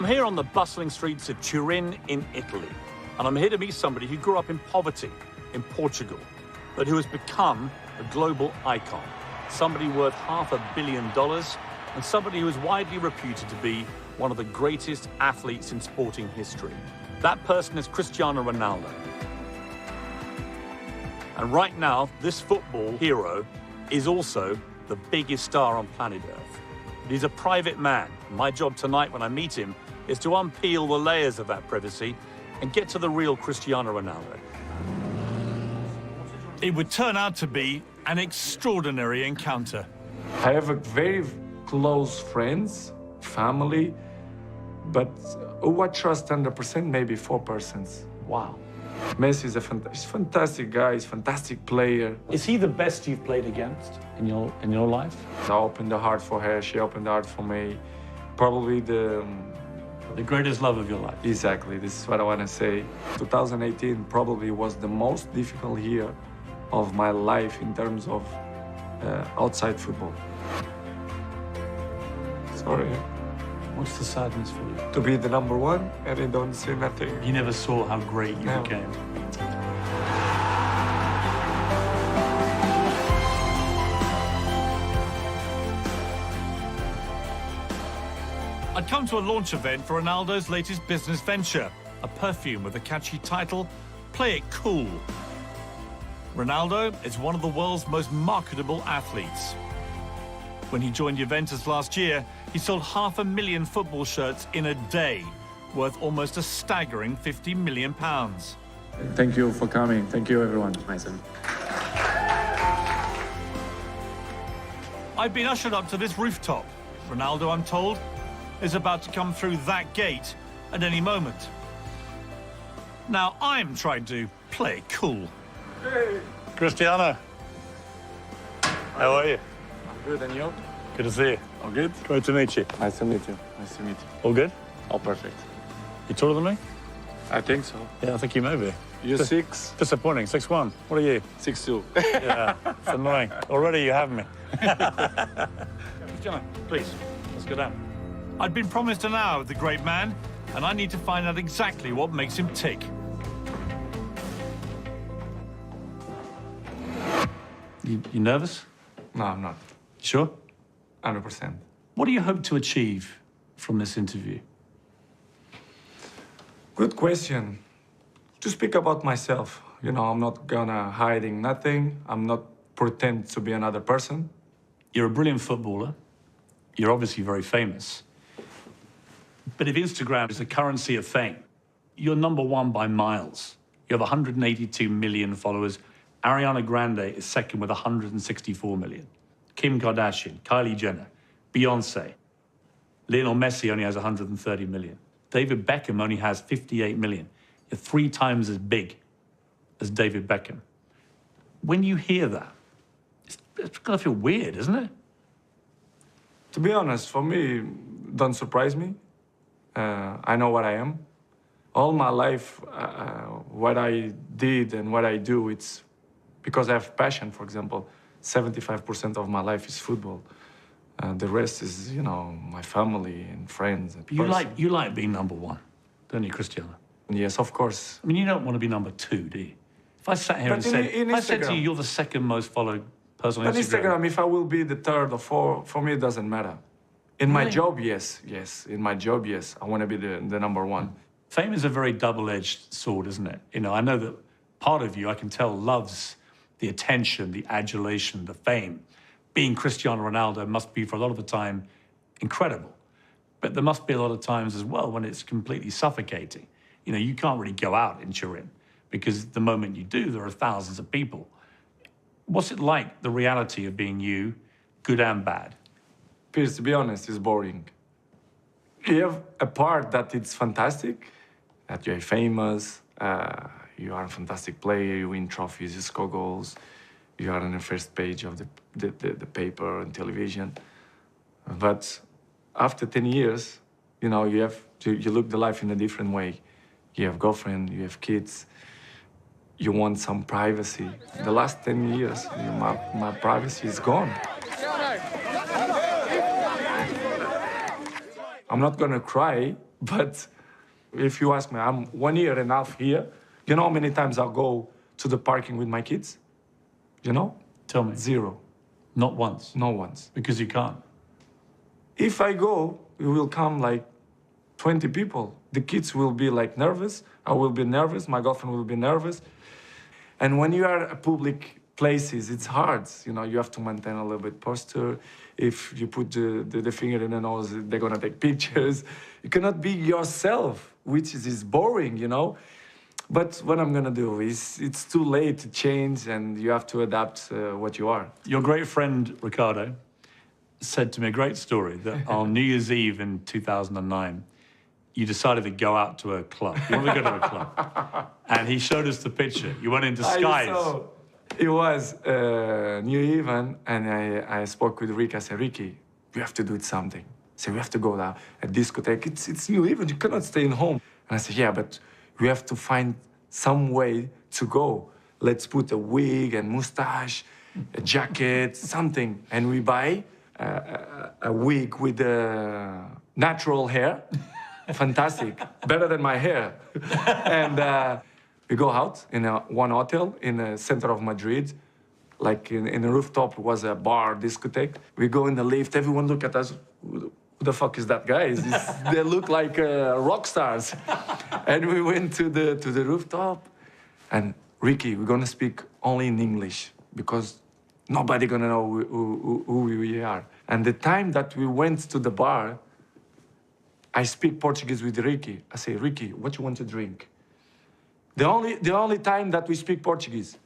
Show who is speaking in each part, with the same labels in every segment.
Speaker 1: I'm here on the bustling streets of Turin in Italy, and I'm here to meet somebody who grew up in poverty in Portugal, but who has become a global icon, somebody worth $500 million, and somebody who is widely reputed to be one of the greatest athletes in sporting history. That person is Cristiano Ronaldo. And right now, this football hero is also the biggest star on planet Earth. He's a private man. My job tonight when I meet him is to unpeel the layers of that privacy and get to the real Cristiano Ronaldo. It would turn out to be an extraordinary encounter.
Speaker 2: I have a very close friends, family, but who I trust 100%, maybe 4 persons.
Speaker 1: Wow.
Speaker 2: Messi is a fantastic guy, he's a fantastic player.
Speaker 1: Is he the best you've played against in your life?
Speaker 2: I opened the heart for her, she opened the heart for me. Probably the
Speaker 1: greatest love of your life.
Speaker 2: Exactly, this is what I want to say. 2018 probably was the most difficult year of my life in terms of outside football. Sorry.
Speaker 1: What's the sadness for you?
Speaker 2: To be the number one and I don't see nothing.
Speaker 1: You never saw how great you became. I'd come to a launch event for Ronaldo's latest business venture, a perfume with a catchy title, Play It Cool. Ronaldo is one of the world's most marketable athletes. When he joined Juventus last year, he sold 500,000 football shirts in a day, worth almost a staggering £50 million.
Speaker 2: Thank you for coming. Thank you, everyone.
Speaker 3: Amazing.
Speaker 1: I've been ushered up to this rooftop. Ronaldo, I'm told, is about to come through that gate at any moment. Now, I'm trying to play it cool.
Speaker 2: Hey.
Speaker 1: Cristiano, how are you?
Speaker 2: I'm good, and you?
Speaker 1: Good to see you.
Speaker 2: All good?
Speaker 1: Great to meet you.
Speaker 2: Nice to meet you. Nice to meet you.
Speaker 1: All good?
Speaker 2: All perfect.
Speaker 1: You taller than me?
Speaker 2: I think so.
Speaker 1: Yeah, I think you may be.
Speaker 2: You're 6?
Speaker 1: Disappointing, 6'1". What are you?
Speaker 2: 6'2".
Speaker 1: Yeah, it's annoying. Already you have me. Cristiano, please, let's go down. I'd been promised an hour with the great man, and I need to find out exactly what makes him tick. You nervous?
Speaker 2: No, I'm not.
Speaker 1: Sure?
Speaker 2: 100%.
Speaker 1: What do you hope to achieve from this interview?
Speaker 2: Good question. To speak about myself, you know, I'm not gonna hiding nothing. I'm not pretend to be another person.
Speaker 1: You're a brilliant footballer. You're obviously very famous. But if Instagram is the currency of fame, you're number one by miles. You have 182 million followers. Ariana Grande is second with 164 million. Kim Kardashian, Kylie Jenner, Beyonce. Lionel Messi only has 130 million. David Beckham only has 58 million. You're 3 times as big as David Beckham. When you hear that, it's gonna feel weird, isn't it?
Speaker 2: To be honest, for me, don't surprise me. I know what I am. All my life, what I did and what I do, it's because I have passion. For example, 75% of my life is football. The rest is, you know, my family and friends. And
Speaker 1: You like being number one, don't you, Cristiano?
Speaker 2: Yes, of course.
Speaker 1: I mean, you don't want to be number 2, do you? If I sat here
Speaker 2: But
Speaker 1: if I said to you, you're the second most followed person on
Speaker 2: Instagram, if I will be the 3rd or 4th, for me, it doesn't matter. In my job, yes. In my job, yes. I want to be the number 1.
Speaker 1: Fame is a very double-edged sword, isn't it? You know, I know that part of you, I can tell, loves the attention, the adulation, the fame. Being Cristiano Ronaldo must be, for a lot of the time, incredible. But there must be a lot of times as well when it's completely suffocating. You know, you can't really go out in Turin because the moment you do, there are thousands of people. What's it like, the reality of being you, good and bad?
Speaker 2: Piers, to be honest, it's boring. You have a part that it's fantastic, that you're famous, you are a fantastic player, you win trophies, you score goals, you are on the first page of the paper and television. But after 10 years, you know, you look the life in a different way. You have girlfriend, you have kids, you want some privacy. The last 10 years, my privacy is gone. I'm not gonna cry, But if you ask me, I'm 1.5 years here. You know how many times I'll go to the parking with my kids? You know?
Speaker 1: Tell me.
Speaker 2: 0.
Speaker 1: Not once.
Speaker 2: No once.
Speaker 1: Because you can't.
Speaker 2: If I go, it will come like 20 people. The kids will be like nervous. I will be nervous. My girlfriend will be nervous. And when you are at public places, it's hard. You know, you have to maintain a little bit posture. If you put the finger in the nose, they're gonna take pictures. You cannot be yourself, which is boring, you know. But what I'm gonna do is, it's too late to change, and you have to adapt what you are.
Speaker 1: Your great friend, Ricardo, said to me a great story that on New Year's Eve in 2009, you decided to go out to a club. You wanted to go to a club. And he showed us the picture. You went in disguise.
Speaker 2: It was New Eve, and I spoke with Ricky. I said, Ricky, we have to do something. I said, we have to go to a discotheque. It's New Eve, and you cannot stay in home. And I said, yeah, but we have to find some way to go. Let's put a wig and mustache, a jacket, something. And we buy a wig with natural hair. Fantastic, better than my hair. And we go out in one hotel in the center of Madrid, like in the rooftop was a bar, discotheque. We go in the lift, everyone look at us, who the fuck is that guy? They look like rock stars. And we went to the rooftop, and Ricky, we're gonna speak only in English because nobody gonna know who we are. And the time that we went to the bar, I speak Portuguese with Ricky. I say, Ricky, what you want to drink? The only time that we speak Portuguese.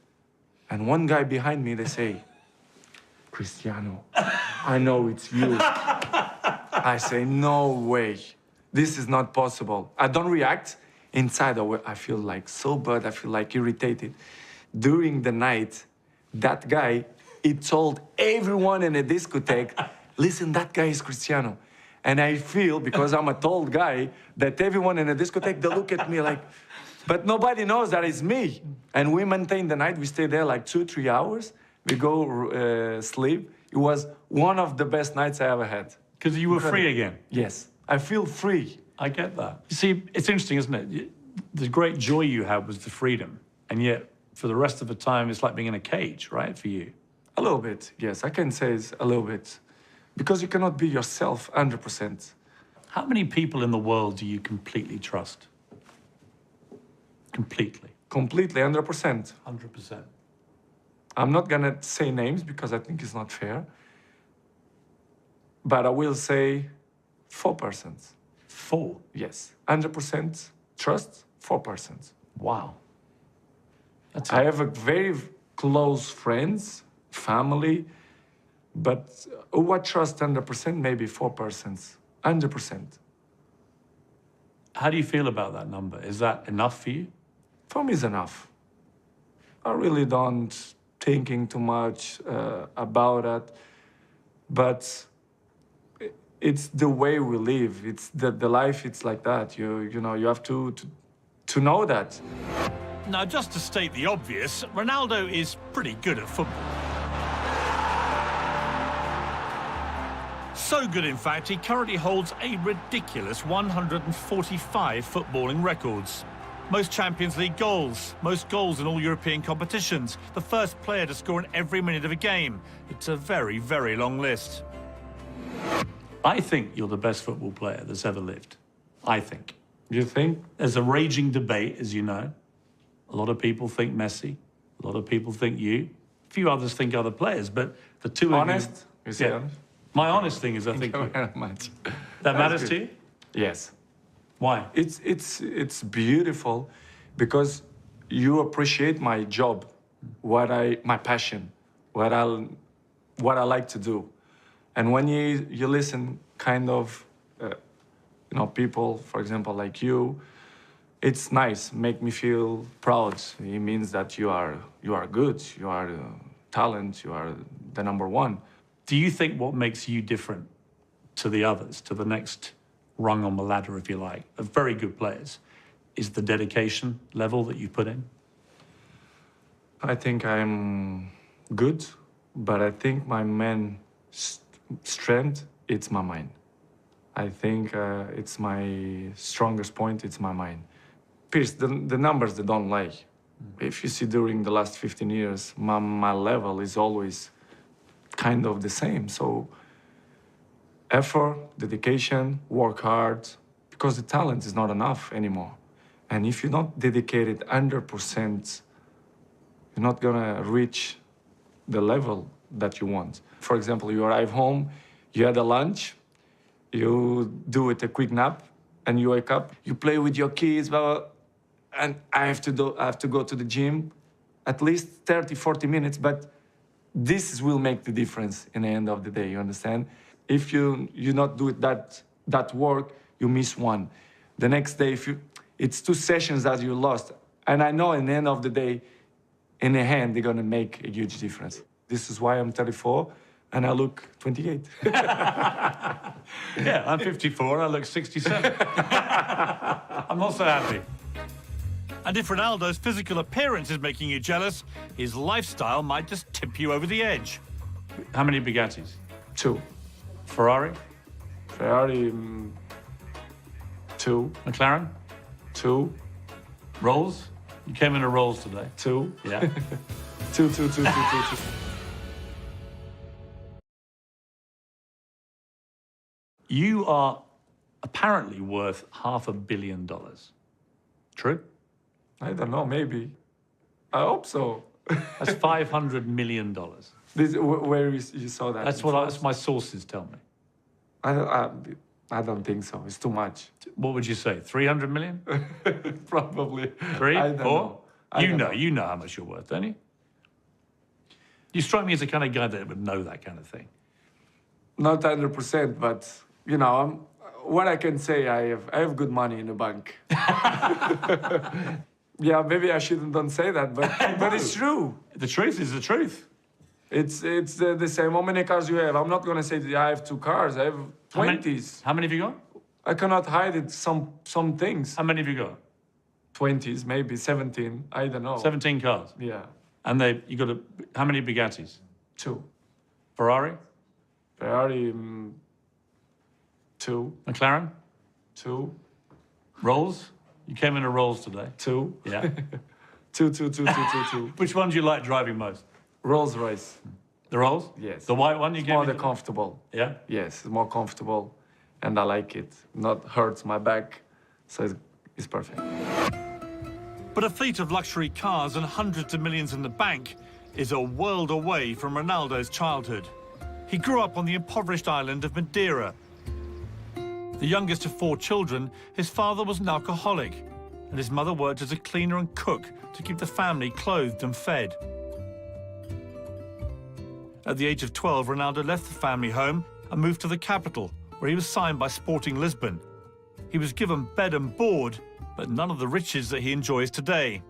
Speaker 2: And one guy behind me, they say, Cristiano, I know it's you. I say, no way. This is not possible. I don't react. Inside, I feel like so bad. I feel like irritated. During the night, that guy, he told everyone in a discotheque, listen, that guy is Cristiano. And I feel, because I'm a tall guy, that everyone in a discotheque, they look at me like, but nobody knows that it's me. And we maintain the night. We stay there like 2-3 hours. We go sleep. It was one of the best nights I ever had.
Speaker 1: Because you were free again?
Speaker 2: Yes. I feel free.
Speaker 1: I get that. You see, it's interesting, isn't it? The great joy you had was the freedom. And yet, for the rest of the time, it's like being in a cage, right, for you?
Speaker 2: A little bit, yes. I can say it's a little bit. Because you cannot be yourself 100%.
Speaker 1: How many people in the world do you completely trust? Completely?
Speaker 2: Completely, 100%.
Speaker 1: 100%.
Speaker 2: I'm not gonna say names because I think it's not fair. But I will say 4%.
Speaker 1: 4?
Speaker 2: Yes. 100% trust, 4%.
Speaker 1: Wow.
Speaker 2: I have a very close friends, family, but who I trust 100%, maybe 4%. 100%.
Speaker 1: How do you feel about that number? Is that enough for you?
Speaker 2: For me, it's enough. I really don't thinking too much about it, but it's the way we live. It's the life. It's like that. You know, you have to know that.
Speaker 1: Now, just to state the obvious, Ronaldo is pretty good at football. So good, in fact, he currently holds a ridiculous 145 footballing records. Most Champions League goals, most goals in all European competitions, the first player to score in every minute of a game. It's a very, very long list. I think you're the best football player that's ever lived. I think.
Speaker 2: You think?
Speaker 1: There's a raging debate, as you know. A lot of people think Messi. A lot of people think you. A few others think other players, but the two of you...
Speaker 2: You say
Speaker 1: yeah.
Speaker 2: honest?
Speaker 1: My honest thing is I think you.
Speaker 2: Very much.
Speaker 1: That matters to you?
Speaker 2: Yes.
Speaker 1: Why?
Speaker 2: It's beautiful because you appreciate my job, my passion, what I like to do. And when you listen kind of, people, for example, like you, it's nice, make me feel proud. It means that you are good, you are talent, you are the number one.
Speaker 1: Do you think what makes you different to the others, to the next rung on the ladder, if you like, of very good players, is the dedication level that you put in?
Speaker 2: I think I'm good, but I think my main strength, it's my mind. I think it's my strongest point, it's my mind. Pierce, the numbers, they don't lie. If you see during the last 15 years, my level is always kind of the same. So effort, dedication, work hard, because the talent is not enough anymore. And if you're not dedicated 100%, you're not gonna reach the level that you want. For example, you arrive home, you had a lunch, you do it a quick nap, and you wake up, you play with your kids, blah, blah, and I have to go to the gym at least 30, 40 minutes, but this will make the difference in the end of the day, you understand? If you not do it that work, you miss one. The next day, it's 2 sessions that you lost. And I know in the end of the day, in the hand, they're gonna make a huge difference. This is why I'm 34 and I look 28.
Speaker 1: Yeah, I'm 54 and I look 67. I'm also happy.
Speaker 3: And if Ronaldo's physical appearance is making you jealous, his lifestyle might just tip you over the edge.
Speaker 1: How many Bugattis?
Speaker 2: 2.
Speaker 1: Ferrari?
Speaker 2: Ferrari, 2.
Speaker 1: McLaren?
Speaker 2: 2.
Speaker 1: Rolls? You came in a Rolls today.
Speaker 2: 2.
Speaker 1: Yeah.
Speaker 2: 2.
Speaker 1: You are apparently worth $500 million. True?
Speaker 2: I don't know, maybe. I hope so.
Speaker 1: That's $500 million.
Speaker 2: Where you saw that?
Speaker 1: That's my sources tell me.
Speaker 2: I don't think so. It's too much.
Speaker 1: What would you say? 300 million?
Speaker 2: Probably.
Speaker 1: 3,
Speaker 2: I don't
Speaker 1: 4?
Speaker 2: know.
Speaker 1: You know how much you're worth, don't you? You strike me as the kind of guy that would know that kind of thing.
Speaker 2: Not 100%, but you know, what I can say, I have good money in the bank. Yeah, maybe I don't say that, but it's true.
Speaker 1: The truth is the truth.
Speaker 2: It's the same. How many cars you have? I'm not gonna say that I have 2 cars. I have 20s.
Speaker 1: How many have you got?
Speaker 2: I cannot hide it. Some things.
Speaker 1: How many have you got?
Speaker 2: 20s, maybe 17. I don't know.
Speaker 1: 17 cars.
Speaker 2: Yeah.
Speaker 1: And you got how many Bugattis?
Speaker 2: 2.
Speaker 1: Ferrari?
Speaker 2: Ferrari, 2.
Speaker 1: McLaren?
Speaker 2: 2.
Speaker 1: Rolls? You came in a Rolls today.
Speaker 2: 2.
Speaker 1: Yeah.
Speaker 2: 2.
Speaker 1: Which one do you like driving most?
Speaker 2: Rolls Royce.
Speaker 1: The Rolls?
Speaker 2: Yes.
Speaker 1: The white one you
Speaker 2: It's
Speaker 1: gave
Speaker 2: more
Speaker 1: me?
Speaker 2: comfortable.
Speaker 1: Yeah?
Speaker 2: Yes, it's more comfortable, and I like it. Not hurts my back, so it's perfect.
Speaker 3: But a fleet of luxury cars and hundreds of millions in the bank is a world away from Ronaldo's childhood. He grew up on the impoverished island of Madeira. The youngest of 4 children, his father was an alcoholic, and his mother worked as a cleaner and cook to keep the family clothed and fed. At the age of 12, Ronaldo left the family home and moved to the capital, where he was signed by Sporting Lisbon. He was given bed and board, but none of the riches that he enjoys today.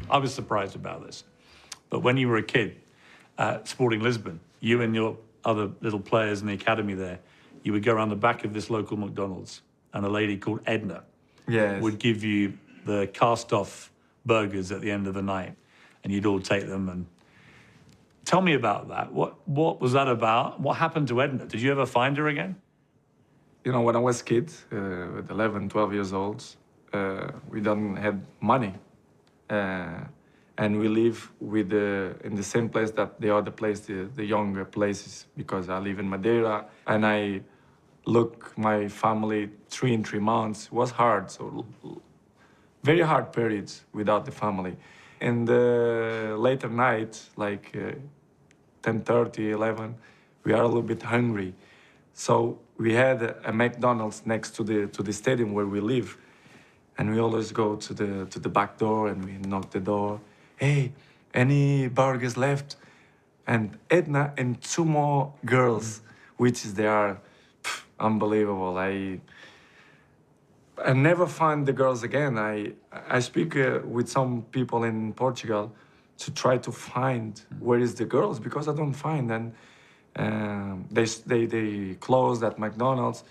Speaker 1: I was surprised about this. But when you were a kid at Sporting Lisbon, you and your other little players in the academy there, you would go around the back of this local McDonald's, and a lady called Edna would give you the cast-off burgers at the end of the night, and you'd all take them. And tell me about that. What was that about? What happened to Edna? Did you ever find her again?
Speaker 2: You know, when I was a kid, with 11, 12 years old, we don't have money. And we live in the same place that the other place, the younger places, because I live in Madeira, and I look my family 3 in 3 months. It was hard, so very hard periods without the family. In the later night, like 10:30, 11, we are a little bit hungry. So we had a McDonald's next to the stadium where we live, and we always go to the back door and we knock the door. Hey, any burgers left? And Edna and 2 more girls, which they are unbelievable. I never find the girls again. I speak with some people in Portugal to try to find where is the girls, because I don't find. And they closed at McDonald's.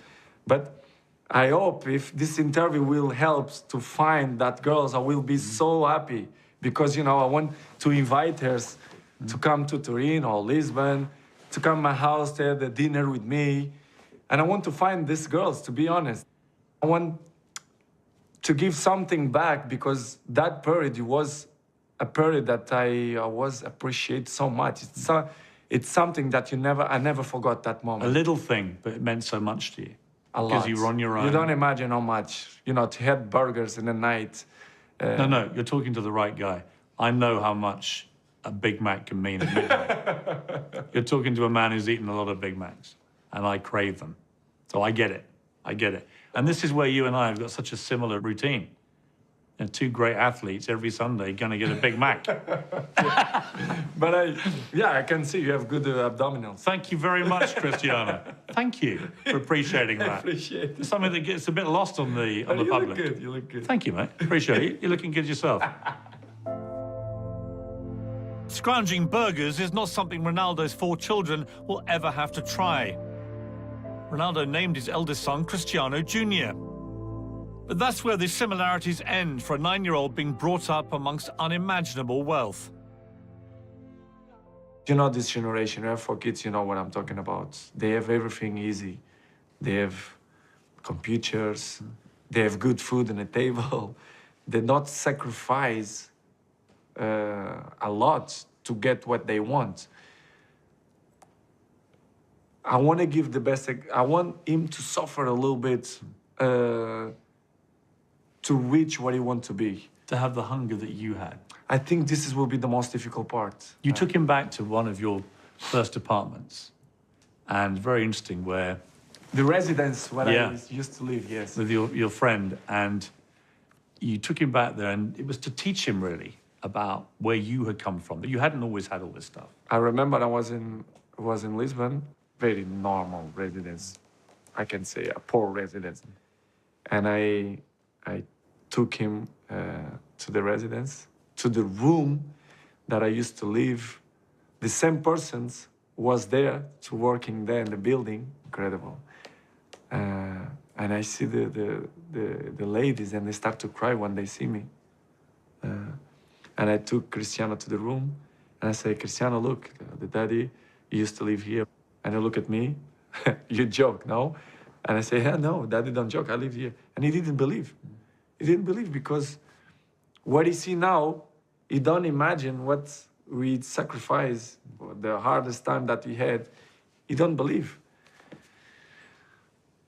Speaker 2: But I hope if this interview will help to find that girls, I will be so happy, because, you know, I want to invite her to come to Turin or Lisbon, to come to my house, to have a dinner with me. And I want to find these girls, to be honest. I want to give something back because that period was a period that I was appreciate so much. It's something that I never forgot that
Speaker 1: A
Speaker 2: moment.
Speaker 1: little thing, but it meant so much to you.
Speaker 2: A lot.
Speaker 1: Because you were on your own.
Speaker 2: You don't imagine how much, to have burgers in the night.
Speaker 1: No, you're talking to the right guy. I know how much a Big Mac can mean at midnight. You're talking to a man who's eaten a lot of Big Macs, and I crave them. So I get it. I get it. And this is where you and I have got such a similar routine. And two great athletes every Sunday going to get a Big Mac.
Speaker 2: But I can see you have good abdominals.
Speaker 1: Thank you very much, Cristiano. Thank you for appreciating that.
Speaker 2: I appreciate it.
Speaker 1: It's something that gets a bit lost on the
Speaker 2: You
Speaker 1: public.
Speaker 2: look good, you look good.
Speaker 1: Thank you, mate. Appreciate it. You're looking good yourself.
Speaker 3: Scrounging burgers is not something Ronaldo's 4 children will ever have to try. Ronaldo named his eldest son Cristiano Jr. But that's where the similarities end for a 9-year-old being brought up amongst unimaginable wealth.
Speaker 2: This generation, you have 4 kids, you know what I'm talking about. They have everything easy. They have computers, they have good food on the table. They don't sacrifice a lot to get what they want. I want to give the best. I want him to suffer a little bit to reach what he wants to be.
Speaker 1: To have the hunger that you had.
Speaker 2: I think will be the most difficult part.
Speaker 1: You took him back to one of your first apartments, and very interesting, where
Speaker 2: the residence where I used to live, yes.
Speaker 1: With your friend, and you took him back there, and it was to teach him really about where you had come from, that you hadn't always had all this stuff.
Speaker 2: I remember I was in Lisbon, very normal residence, I can say a poor residence, and I took him to the residence, to the room that I used to live. The same persons was there to working there in the building, incredible. And I see the ladies, and they start to cry when they see me. And I took Cristiano to the room, and I say, Cristiano, look, the daddy used to live here. And he look at me, you joke, no? And I say, yeah, no, daddy don't joke, I live here. And he didn't believe. He didn't believe because what he see now, he don't imagine what we sacrificed, the hardest time that we had. He don't believe.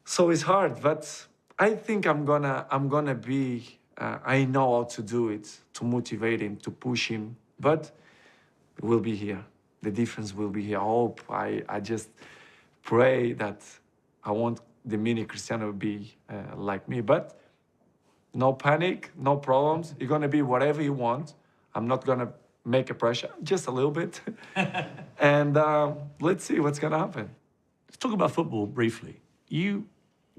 Speaker 2: So it's hard, but I think I'm gonna be, I know how to do it, to motivate him, to push him, but we'll be here. The difference will be here. I hope, I just pray that I want the mini Cristiano to be like me, but no panic, no problems. You're gonna be whatever you want. I'm not gonna make a pressure, just a little bit. And let's see what's gonna happen.
Speaker 1: Let's talk about football briefly. You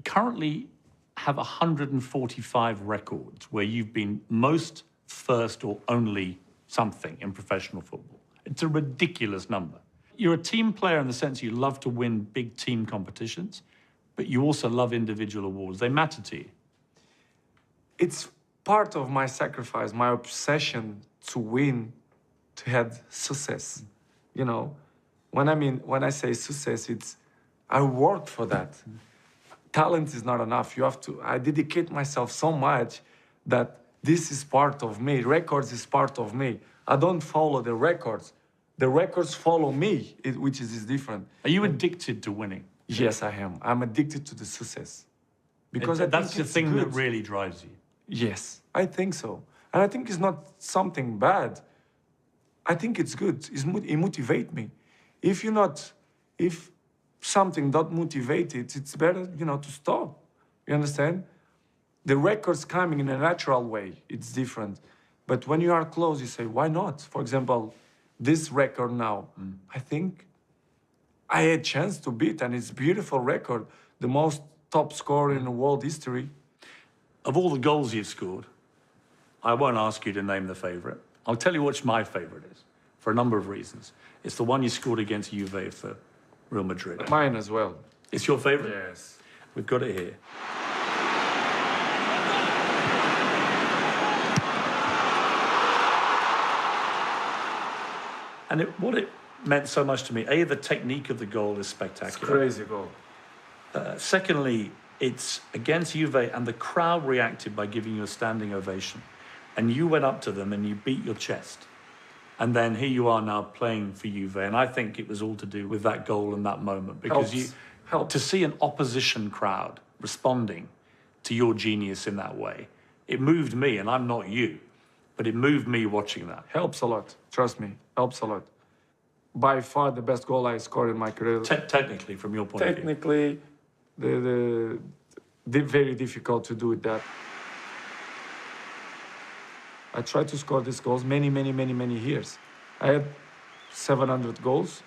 Speaker 1: currently have 145 records where you've been most, first, or only something in professional football. It's a ridiculous number. You're a team player in the sense you love to win big team competitions, but you also love individual awards. They matter to you.
Speaker 2: It's part of my sacrifice, my obsession to win, to have success. You know, when I say success, it's I worked for that. Talent is not enough. I dedicate myself so much that this is part of me. Records is part of me. I don't follow the records. The records follow me, which is different.
Speaker 1: Are you addicted to winning?
Speaker 2: Yes, I am. I'm addicted to the success. Because
Speaker 1: that's the thing
Speaker 2: good.
Speaker 1: that really drives you.
Speaker 2: Yes, I think so. And I think it's not something bad. I think it's good. It motivates me. If something not motivated, it's better, to stop. You understand? The record's coming in a natural way. It's different. But when you are close, you say, why not? For example, this record now, I think I had a chance to beat, and it's a beautiful record, the most top scorer in the world history.
Speaker 1: Of all the goals you've scored, I won't ask you to name the favourite. I'll tell you which my favourite is, for a number of reasons. It's the one you scored against Juve for Real Madrid.
Speaker 2: Mine as well.
Speaker 1: It's your favourite?
Speaker 2: Yes.
Speaker 1: We've got it here. And what it meant so much to me, A, the technique of the goal is spectacular.
Speaker 2: It's crazy goal.
Speaker 1: Secondly, it's against Juve, and the crowd reacted by giving you a standing ovation. And you went up to them and you beat your chest. And then here you are now playing for Juve. And I think it was all to do with that goal and that moment. Because to see an opposition crowd responding to your genius in that way, it moved me, and I'm not you, but it moved me watching that.
Speaker 2: Helps a lot, trust me, helps a lot. By far the best goal I scored in my career.
Speaker 1: Technically, from your point of view.
Speaker 2: Technically, very difficult to do that. I tried to score these goals many years. I had 700 goals,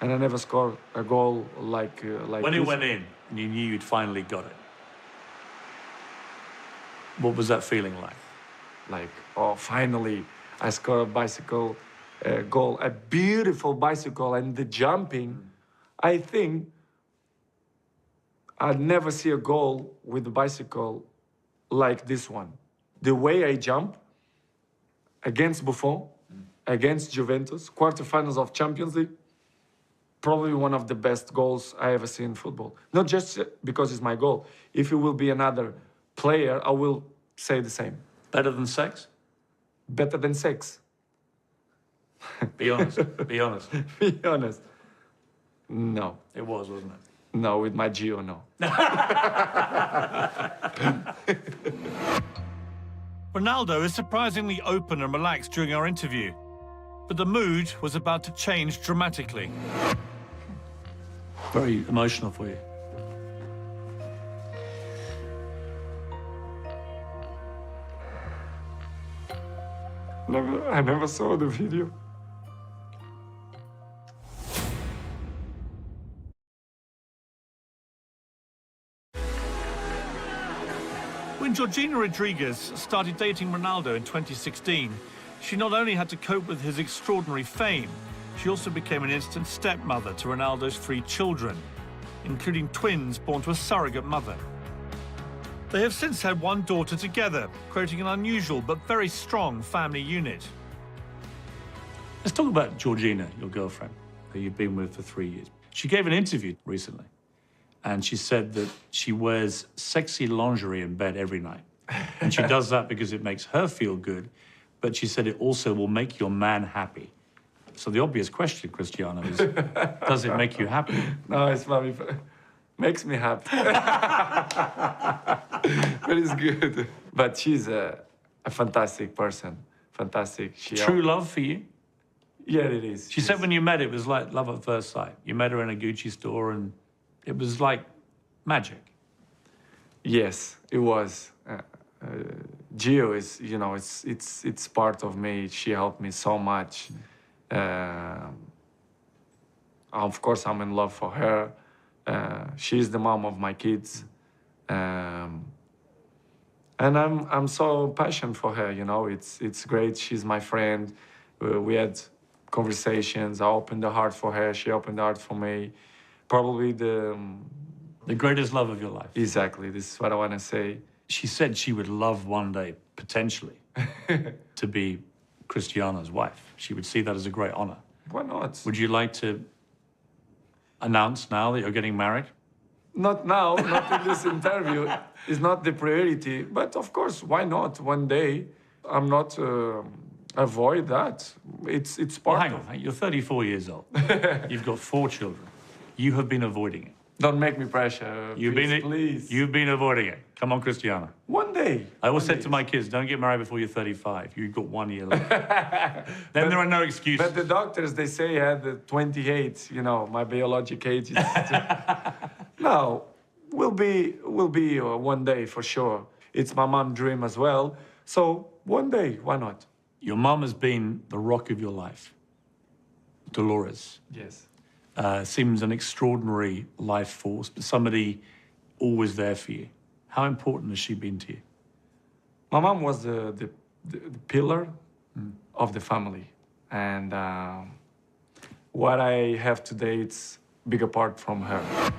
Speaker 2: and I never scored a goal like
Speaker 1: when
Speaker 2: this.
Speaker 1: it went in, and you knew you'd finally got it, what was that feeling like?
Speaker 2: Like, oh, finally, I scored a bicycle goal, a beautiful bicycle, and the jumping. I think I'd never see a goal with the bicycle like this one. The way I jump against Buffon, against Juventus, quarterfinals of Champions League, probably one of the best goals I ever seen in football. Not just because it's my goal. If it will be another player, I will say the same.
Speaker 1: Better than sex?
Speaker 2: Better than sex.
Speaker 1: Be honest. Be honest.
Speaker 2: Be honest. No.
Speaker 1: It was, wasn't it?
Speaker 2: No, with my Gio, no.
Speaker 3: Ronaldo is surprisingly open and relaxed during our interview, but the mood was about to change dramatically.
Speaker 1: Very emotional for you.
Speaker 2: I never saw the video.
Speaker 3: When Georgina Rodriguez started dating Ronaldo in 2016, she not only had to cope with his extraordinary fame, she also became an instant stepmother to Ronaldo's 3 children, including twins born to a surrogate mother. They have since had 1 daughter together, creating an unusual but very strong family unit.
Speaker 1: Let's talk about Georgina, your girlfriend, who you've been with for 3 years. She gave an interview recently, and she said that she wears sexy lingerie in bed every night. And she does that because it makes her feel good, but she said it also will make your man happy. So the obvious question, Cristiano, is, does it make you happy?
Speaker 2: No, it's funny. Makes me happy. But it's good. But she's a fantastic person. Fantastic.
Speaker 1: True love for you?
Speaker 2: Yeah, it is.
Speaker 1: She said when you met, it was like love at first sight. You met her in a Gucci store and it was like magic.
Speaker 2: Yes, it was. Gio is, you know, it's part of me. She helped me so much. Of course, I'm in love for her. She's the mom of my kids. And I'm so passionate for her, you know. It's great. She's my friend. We had conversations. I opened the heart for her. She opened the heart for me. Probably the
Speaker 1: greatest love of your life.
Speaker 2: Exactly. This is what I want to say.
Speaker 1: She said she would love one day, potentially, to be Cristiano's wife. She would see that as a great honor.
Speaker 2: Why not?
Speaker 1: Would you like to announce now that you're getting married?
Speaker 2: Not now, not in this interview. It's not the priority. But of course, why not? One day, I'm not avoid that. It's part
Speaker 1: hang on, you're 34 years old. You've got 4 children. You have been avoiding it.
Speaker 2: Don't make me pressure. Please.
Speaker 1: You've been avoiding it. Come on, Cristiano.
Speaker 2: One day.
Speaker 1: I always said to my kids, don't get married before you're 35. You've got 1 year left. Then there are no excuses.
Speaker 2: But the doctors, they say I had 28. You know, my biologic age is... No, will be one day for sure. It's my mom's dream as well. So one day, why not?
Speaker 1: Your mom has been the rock of your life. Dolores.
Speaker 2: Yes.
Speaker 1: Seems an extraordinary life force, but somebody always there for you. How important has she been to you?
Speaker 2: My mom was the pillar of the family. And what I have today, it's big apart from her.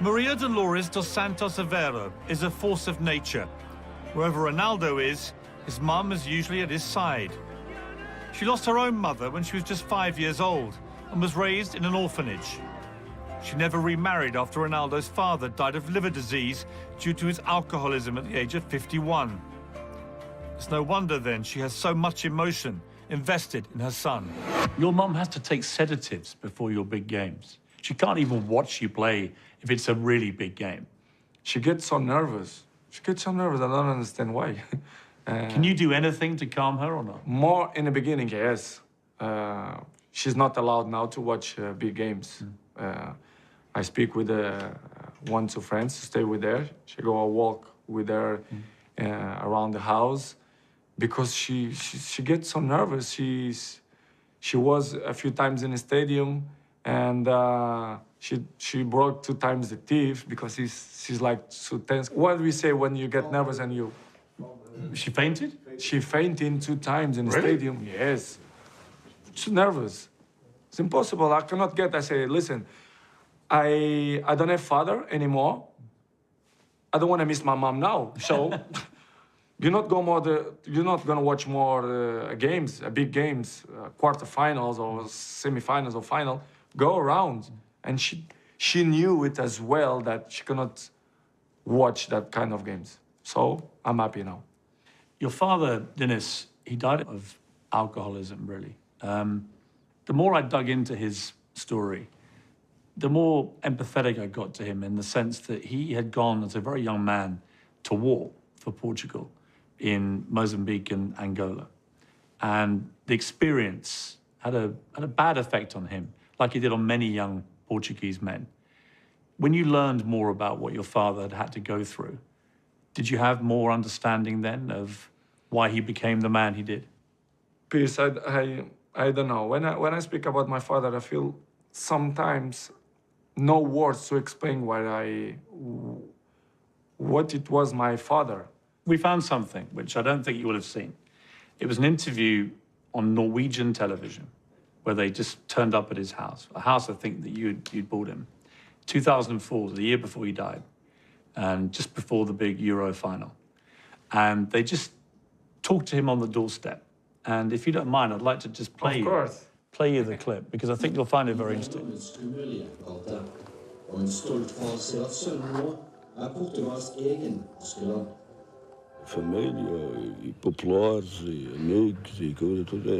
Speaker 3: Maria Dolores dos Santos Aveiro is a force of nature. Wherever Ronaldo is, his mum is usually at his side. She lost her own mother when she was just 5 years old and was raised in an orphanage. She never remarried after Ronaldo's father died of liver disease due to his alcoholism at the age of 51. It's no wonder then she has so much emotion invested in her son.
Speaker 1: Your mum has to take sedatives before your big games. She can't even watch you play if it's a really big game.
Speaker 2: She gets so nervous. I don't understand why.
Speaker 1: Can you do anything to calm her or not?
Speaker 2: More in the beginning, yes. She's not allowed now to watch big games. I speak with one, two friends to stay with her. She go a walk with her around the house because she gets so nervous. She was a few times in the stadium and she broke 2 times the teeth because she's like so tense. What do we say when you get nervous and you?
Speaker 1: She fainted?
Speaker 2: She fainted 2 times in the
Speaker 1: Really?
Speaker 2: stadium. Yes. She's nervous. It's impossible. I cannot get. I say, listen, I don't have father anymore. I don't want to miss my mom now. So you're not gonna watch more games, big games, quarterfinals or semifinals or final. Go around, and she knew it as well that she cannot watch that kind of games. So I'm happy now.
Speaker 1: Your father, Dennis, he died of alcoholism, really. The more I dug into his story, the more empathetic I got to him in the sense that he had gone as a very young man to war for Portugal in Mozambique and Angola. And the experience had a bad effect on him, like it did on many young Portuguese men. When you learned more about what your father had to go through, did you have more understanding then of why he became the man he did?
Speaker 2: Peace, I don't know. When I speak about my father, I feel sometimes no words to explain what it was my father.
Speaker 1: We found something which I don't think you will have seen. It was an interview on Norwegian television where they just turned up at his house, a house I think that you'd bought him. 2004, the year before he died, and just before the big Euro final. And they just talked to him on the doorstep. And if you don't mind, I'd like to just play you the clip, because I think you'll find it very interesting.
Speaker 4: Og en stolt far ser at sønnen nå Portugals egen askeland.
Speaker 5: Família, populares, amigos e coisa tudo,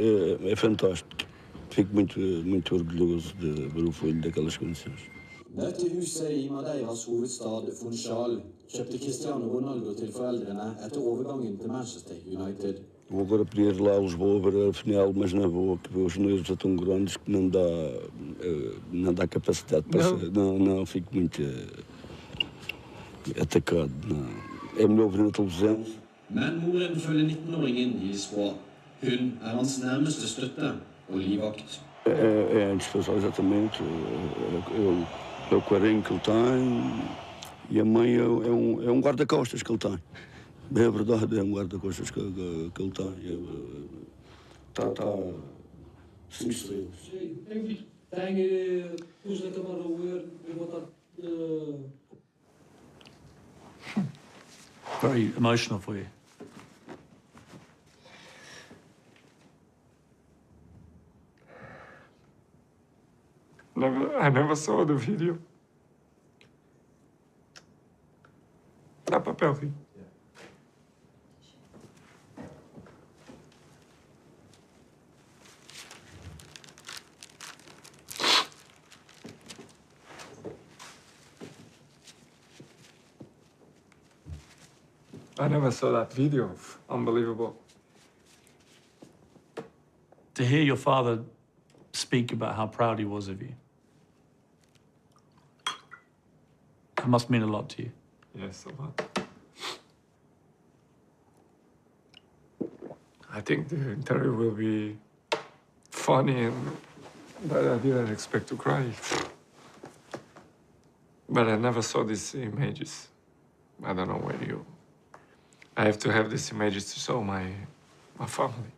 Speaker 5: é fantástico. Fico muito orgulhoso de ver o filho daquelas condições.
Speaker 4: Dette huset i Madeiras hovedstad Funchal kjøpte Cristiano Ronaldo til foreldrene etter overgangen til Manchester United.
Speaker 5: Vou agora poder ir lá a Lisboa ver a final, mas não vou, porque os nervos já estão grandes que não dá capacidade para não fico muito atacado. Não. É melhor ver na televisão.
Speaker 4: Men moren følger 19-åringen i Lisboa. Hun hans nærmeste støtte og livvakt.
Speaker 5: É indispensável, exatamente. É o carinho que ele tem e a mãe é guarda-costas que ele tem. É verdade, é guarda-costas que ele tem. Está 5 estrelas.
Speaker 1: Very emotional for you.
Speaker 2: I never saw the video. Dá papel, filho. I never saw that video. Unbelievable.
Speaker 1: To hear your father speak about how proud he was of you, that must mean a lot to you.
Speaker 2: Yes, a lot. I think the interview will be funny, but I didn't expect to cry. But I never saw these images. I don't know where you... I have to have these images to show my family.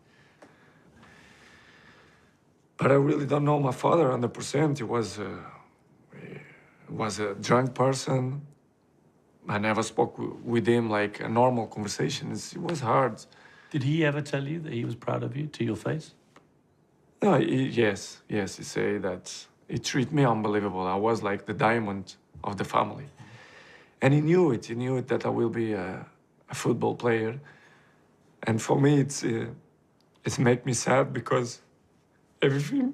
Speaker 2: But I really don't know my father 100%. He was a drunk person. I never spoke with him like a normal conversation. It was hard.
Speaker 1: Did he ever tell you that he was proud of you to your face?
Speaker 2: No, yes. He said that He treated me unbelievable. I was like the diamond of the family. And he knew it. He knew it that I will be a football player. And for me, it's make me sad because everything.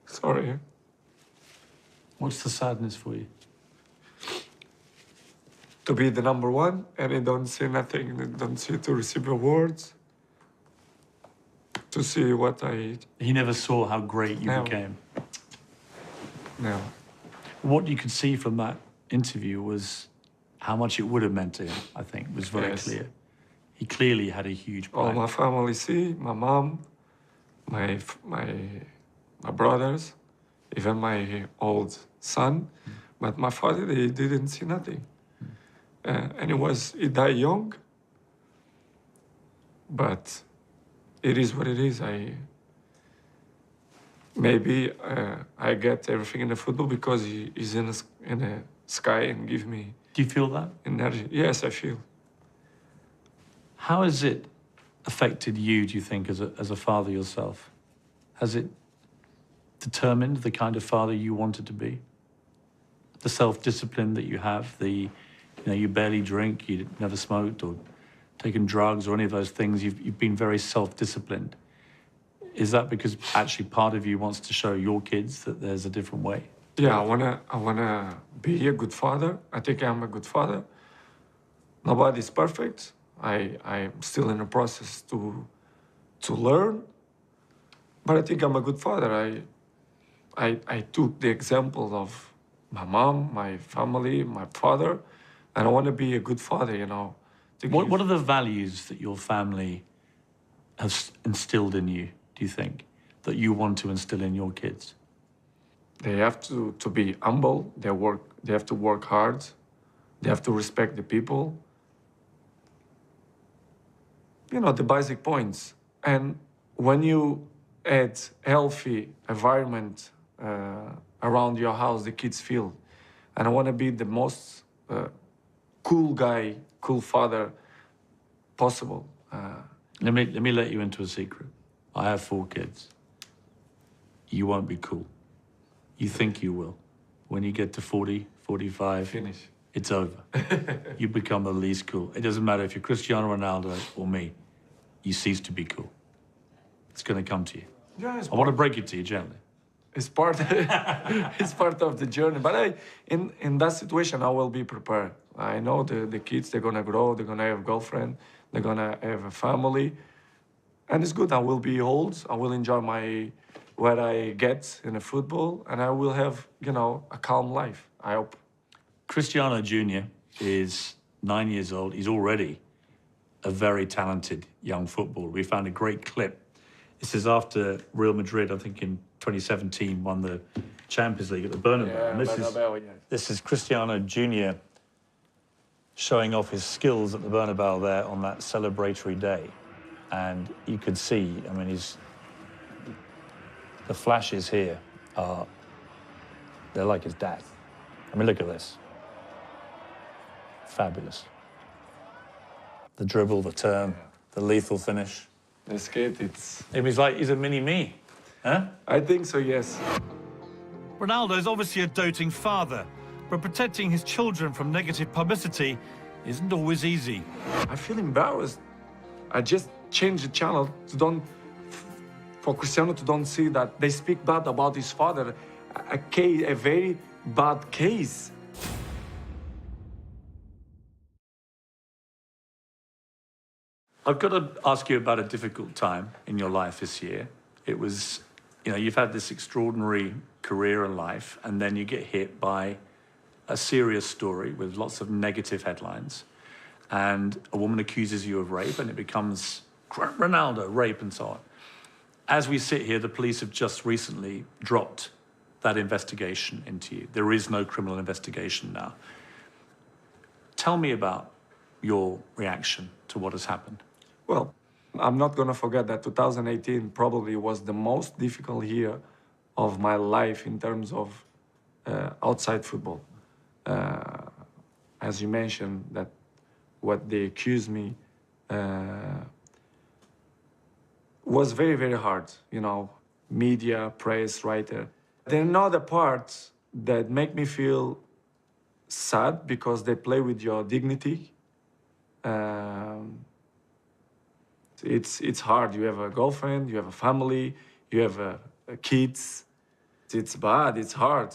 Speaker 2: Sorry.
Speaker 1: What's the sadness for you?
Speaker 2: To be the number one, and I don't see nothing. I don't see to receive awards. To see what I.
Speaker 1: He never saw how great you
Speaker 2: No.
Speaker 1: became.
Speaker 2: No.
Speaker 1: What you could see from that interview was how much it would have meant to him, I think, was very
Speaker 2: Yes.
Speaker 1: clear. He clearly had a huge
Speaker 2: All
Speaker 1: plan.
Speaker 2: my family see, my mom, my brothers, even my old son, but my father, they didn't see nothing. And he died young, but it is what it is. Maybe I get everything in the football because he is in the sky and give me
Speaker 1: Do you feel that?
Speaker 2: energy. Yes, I feel.
Speaker 1: How has it affected you, do you think, as a father yourself? Has it determined the kind of father you wanted to be? The self-discipline that you have, you barely drink, you never smoked or taken drugs or any of those things, you've been very self-disciplined. Is that because actually part of you wants to show your kids that there's a different way?
Speaker 2: Yeah, I wanna be a good father. I think I'm a good father. Nobody's perfect. I'm still in the process to learn, but I think I'm a good father. I took the example of my mom, my family, my father, and I want to be a good father.
Speaker 1: What are the values that your family has instilled in you, do you think, that you want to instill in your kids?
Speaker 2: They have to be humble. They have to work hard. They have to respect the people. The basic points. And when you add healthy environment around your house, the kids feel. And I want to be the most cool guy, cool father possible.
Speaker 1: Let me let you into a secret. I have 4 kids. You won't be cool. You think you will. When you get to 40, 45,
Speaker 2: Finish.
Speaker 1: it's over. You become the least cool. It doesn't matter if you're Cristiano Ronaldo or me. You cease to be cool. It's going to come to you.
Speaker 2: Yeah,
Speaker 1: I want to break it to you gently.
Speaker 2: It's part. It's part of the journey. But in that situation, I will be prepared. I know the kids. They're gonna grow. They're gonna have a girlfriend. They're gonna have a family, and it's good. I will be old. I will enjoy what I get in the football, and I will have a calm life. I hope.
Speaker 1: Cristiano Jr. is 9 years old. He's already a very talented young footballer. We found a great clip. This is after Real Madrid, I think in 2017, won the Champions League at the Bernabeu. And this is Cristiano Jr. showing off his skills at the Bernabeu there on that celebratory day. And you could see, I mean, the flashes here they're like his dad. I mean, look at this. Fabulous. The dribble, the turn, the lethal finish.
Speaker 2: The skate, it's.
Speaker 1: He's a mini me, huh?
Speaker 2: I think so. Yes.
Speaker 3: Ronaldo's obviously a doting father, but protecting his children from negative publicity isn't always easy.
Speaker 2: I feel embarrassed. I just changed the channel for Cristiano to don't see that they speak bad about his father, a very bad case.
Speaker 1: I've got to ask you about a difficult time in your life this year. It was, you've had this extraordinary career and life, and then you get hit by a serious story with lots of negative headlines, and a woman accuses you of rape, and it becomes Ronaldo, rape, and so on. As we sit here, the police have just recently dropped that investigation into you. There is no criminal investigation now. Tell me about your reaction to what has happened.
Speaker 2: Well, I'm not going to forget that 2018 probably was the most difficult year of my life in terms of outside football. As you mentioned, that what they accused me was very, very hard. You know, media, press, writer. There are another parts that make me feel sad because they play with your dignity. It's hard. You have a girlfriend, you have a family, you have kids. It's bad, it's hard.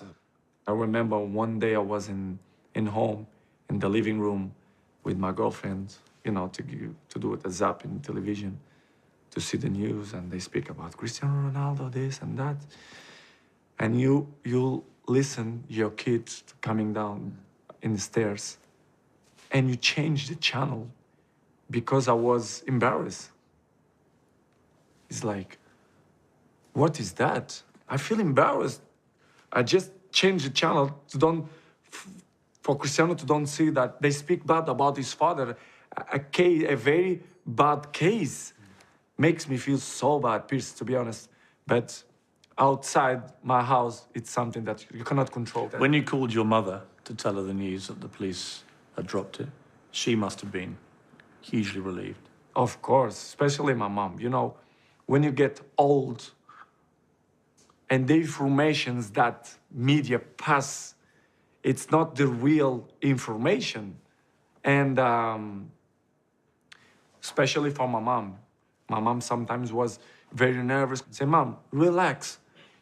Speaker 2: I remember one day I was in home, in the living room with my girlfriend, you know, to do a zap in television, to see the news, and they speak about Cristiano Ronaldo, this and that. And you listen your kids coming down in the stairs, and you change the channel because I was embarrassed. It's like, what is that? I feel embarrassed. I just changed the channel for Cristiano to don't see that they speak bad about his father. A very bad case makes me feel so bad, Pierce, to be honest. But outside my house, it's something that you cannot control.
Speaker 1: When you called your mother to tell her the news that the police had dropped it, she must have been hugely relieved.
Speaker 2: Of course, especially my mom. You know, when you get old and the informations that media pass, it's not the real information. And especially for my mom. My mom sometimes was very nervous. Say, Mom, relax.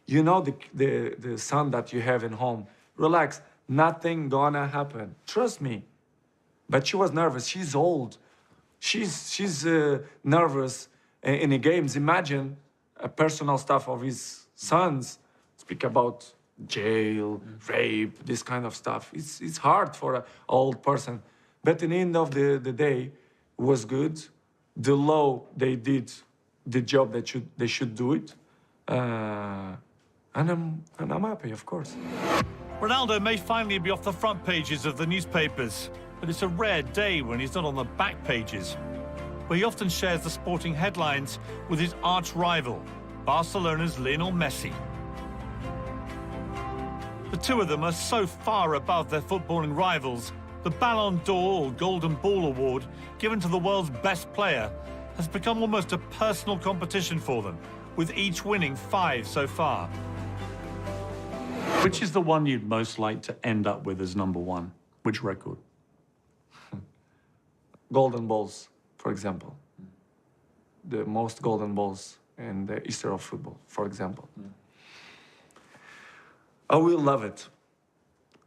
Speaker 2: You know the son that you have in home. Relax, nothing gonna happen. Trust me. But she was nervous. She's old. She's nervous in the games. Imagine personal stuff of his sons. Speak about jail, rape, this kind of stuff. It's hard for an old person. But in the end of the day, it was good. The law, they did the job that they should do it. And I'm happy, of course.
Speaker 3: Ronaldo may finally be off the front pages of the newspapers, but it's a rare day when he's not on the back pages, where he often shares the sporting headlines with his arch-rival, Barcelona's Lionel Messi. The two of them are so far above their footballing rivals, the Ballon d'Or, or Golden Ball award, given to the world's best player, has become almost a personal competition for them, with each winning 5 so far.
Speaker 1: Which is the one you'd most like to end up with as number one? Which record?
Speaker 2: Golden balls, for example. The most golden balls in the history of football, for example. I will love it.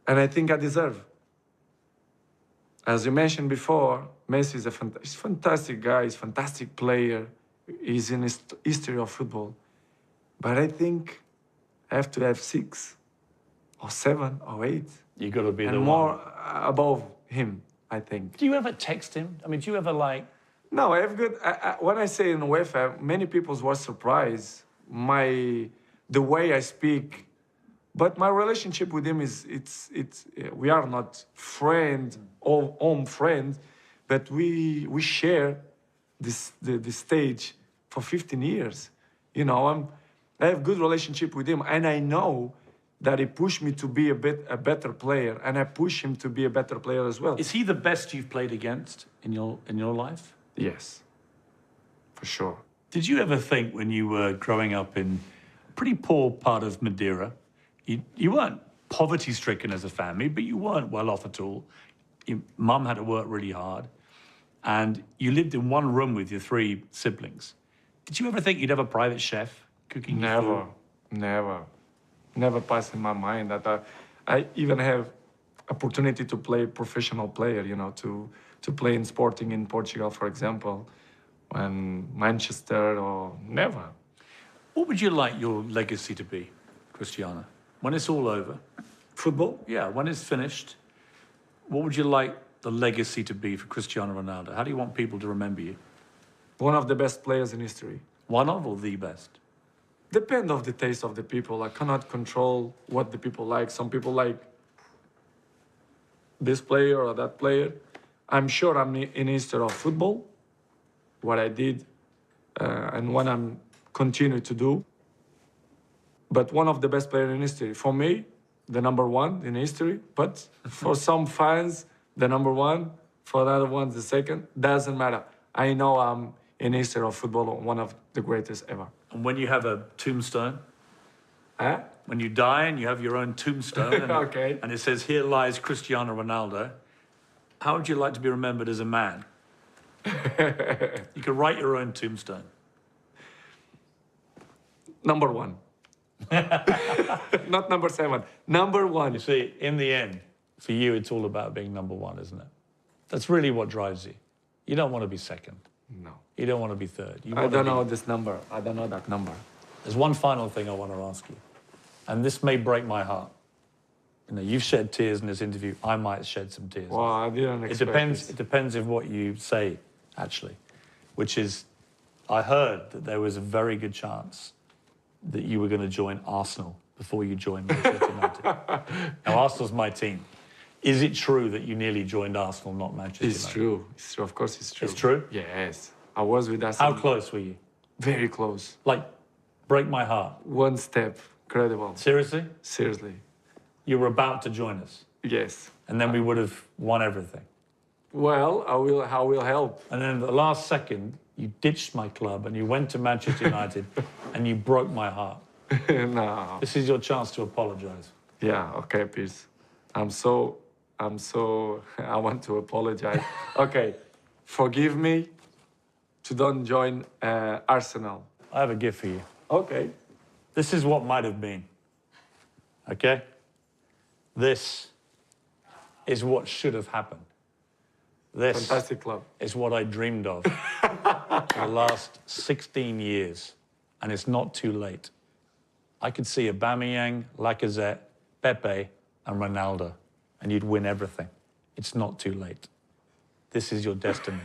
Speaker 2: And I think I deserve. As you mentioned before, Messi is he's a fantastic guy, he's a fantastic player. He's in the history of football. But I think I have to have 6 or 7 or 8.
Speaker 1: You got to be
Speaker 2: and
Speaker 1: the
Speaker 2: more
Speaker 1: one.
Speaker 2: above him, I think.
Speaker 1: Do you ever text him? I mean, do you ever like...
Speaker 2: No, I have good. When I say in UEFA, many people were surprised the way I speak, but my relationship with him is we are not friend or home friend, but we share the stage for 15 years. You know, I have good relationship with him, and I know that he pushed me to be a better player, and I push him to be a better player as well.
Speaker 1: Is he the best you've played against in your life?
Speaker 2: Yes, for sure.
Speaker 1: Did you ever think when you were growing up in a pretty poor part of Madeira, you weren't poverty-stricken as a family, but you weren't well off at all. Your mum had to work really hard, and you lived in one room with your 3 siblings. Did you ever think you'd have a private chef cooking your food?
Speaker 2: Never passed in my mind that I even have opportunity to play professional player, you know, to play in Sporting in Portugal, for example, and Manchester, or never.
Speaker 1: What would you like your legacy to be, Cristiano? When it's all over?
Speaker 2: Football?
Speaker 1: Yeah, when it's finished, what would you like the legacy to be for Cristiano Ronaldo? How do you want people to remember you?
Speaker 2: One of the best players in history.
Speaker 1: One of or the best?
Speaker 2: Depend of the taste of the people. I cannot control what the people like. Some people like this player or that player. I'm sure I'm in history of football, what I did, and what I'm continue to do. but one of the best players in history. For me, the number one in history, but for some fans, the number one, for the other ones, the second, doesn't matter. I know I'm in history of football, one of the greatest ever.
Speaker 1: And when you have a tombstone,
Speaker 2: Huh?
Speaker 1: when you die and you have your own tombstone, and,
Speaker 2: Okay.
Speaker 1: and it says, "Here lies Cristiano Ronaldo," how would you like to be remembered as a man? You could write your own tombstone.
Speaker 2: Number one. Not number 7. Number one.
Speaker 1: You see, in the end, for you, it's all about being number one, isn't it? That's really what drives you. You don't want to be second.
Speaker 2: No.
Speaker 1: You don't want to be third. You
Speaker 2: I
Speaker 1: want to
Speaker 2: don't
Speaker 1: be...
Speaker 2: know this number. I don't know that number.
Speaker 1: There's one final thing I want to ask you, and this may break my heart. You know, you've shed tears in this interview. I might shed some tears.
Speaker 2: Well, I didn't
Speaker 1: It
Speaker 2: expect
Speaker 1: depends.
Speaker 2: this.
Speaker 1: It depends of what you say, actually, which is, I heard that there was a very good chance that you were going to join Arsenal before you joined Manchester United. Now, Arsenal's my team. Is it true that you nearly joined Arsenal, not Manchester
Speaker 2: It's
Speaker 1: United?
Speaker 2: true. It's true. Of course, it's true.
Speaker 1: It's true?
Speaker 2: Yes. I was with us.
Speaker 1: How close were you?
Speaker 2: Very close.
Speaker 1: Like, break my heart.
Speaker 2: One step. Incredible.
Speaker 1: Seriously?
Speaker 2: Seriously.
Speaker 1: You were about to join us,
Speaker 2: Yes.
Speaker 1: and then we would have won everything.
Speaker 2: Well, I will help.
Speaker 1: And then at the last second, you ditched my club and you went to Manchester United and you broke my heart.
Speaker 2: No.
Speaker 1: This is your chance to apologise.
Speaker 2: Yeah, okay, Piers. I want to apologize. Okay, forgive me to don't join Arsenal.
Speaker 1: I have a gift for you.
Speaker 2: Okay.
Speaker 1: This is what might have been. Okay? This is what should have happened. This
Speaker 2: Fantastic club.
Speaker 1: is what I dreamed of for the last 16 years, and it's not too late. I could see Aubameyang, Lacazette, Pepe, and Ronaldo, and you'd win everything. It's not too late. This is your destiny.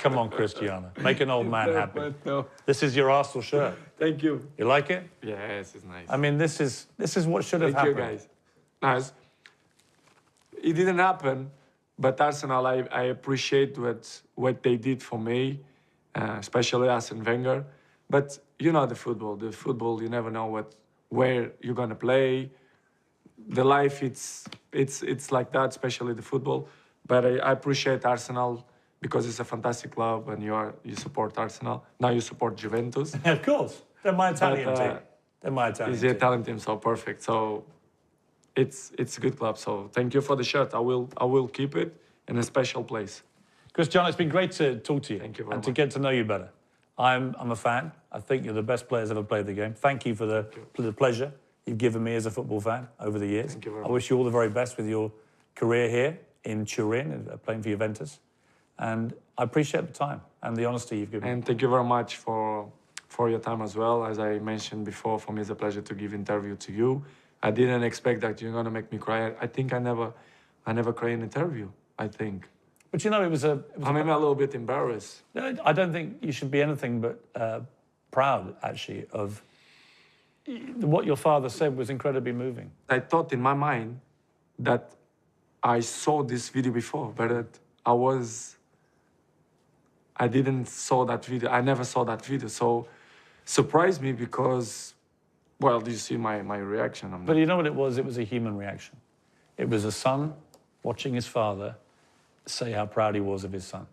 Speaker 1: Come on, Cristiano. Make an old man happy.
Speaker 2: No.
Speaker 1: This is your Arsenal shirt.
Speaker 2: Thank you.
Speaker 1: You like it?
Speaker 2: Yes, it's nice.
Speaker 1: I mean, this is what should have
Speaker 2: Thank you,
Speaker 1: happened.
Speaker 2: guys. Nice. It didn't happen, but Arsenal, I appreciate what they did for me, especially Arsene Wenger. But you know the football, you never know where you're gonna play. The life, it's like that, especially the football. But I appreciate Arsenal because it's a fantastic club, and you support Arsenal. Now you support Juventus.
Speaker 1: Of course. They're my Italian
Speaker 2: But,
Speaker 1: team. They're my Italian
Speaker 2: It's the
Speaker 1: team.
Speaker 2: Italian team, so perfect. So it's a good club. So thank you for the shirt. I will keep it in a special place.
Speaker 1: Cristiano, it's been great to talk to you.
Speaker 2: Thank you very
Speaker 1: and to
Speaker 2: much.
Speaker 1: get to know you better. I'm a fan. I think you're the best players ever played the game. Thank you for the pleasure you've given me as a football fan over the years.
Speaker 2: Thank you very
Speaker 1: I wish you all the very best with your career here in Turin, playing for Juventus. And I appreciate the time and the honesty you've given me.
Speaker 2: And thank you very much for your time as well. As I mentioned before, for me it's a pleasure to give interview to you. I didn't expect that you're gonna make me cry. I think I never cry in interview. I think.
Speaker 1: But you know, it was a
Speaker 2: I'm maybe a little bit embarrassed.
Speaker 1: I don't think you should be anything but proud, actually, of what your father said was incredibly moving.
Speaker 2: I thought in my mind that I saw this video before, but I didn't saw that video. I never saw that video. So surprised me because, well, do you see my reaction?
Speaker 1: But you know what it was? It was a human reaction. It was a son watching his father say how proud he was of his son.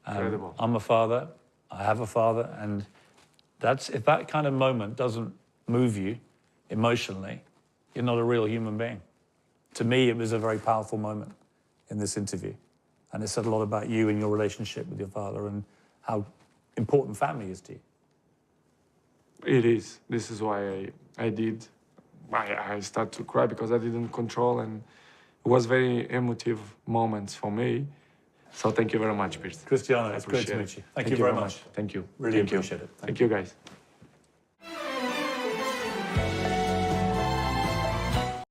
Speaker 2: Incredible.
Speaker 1: I'm a father. I have a father. And if that kind of moment doesn't move you emotionally, you're not a real human being. To me, it was a very powerful moment in this interview. And it said a lot about you and your relationship with your father and how important family is to you.
Speaker 2: It is. This is why I started to cry because I didn't control, and it was very emotive moments for me. So thank you very much, Piers.
Speaker 1: Cristiano, it's great to
Speaker 2: Appreciate
Speaker 1: meet
Speaker 2: it.
Speaker 1: you. Thank you very much.
Speaker 2: Thank you.
Speaker 1: Really
Speaker 2: Thank you.
Speaker 1: appreciate it.
Speaker 2: Thank you, guys.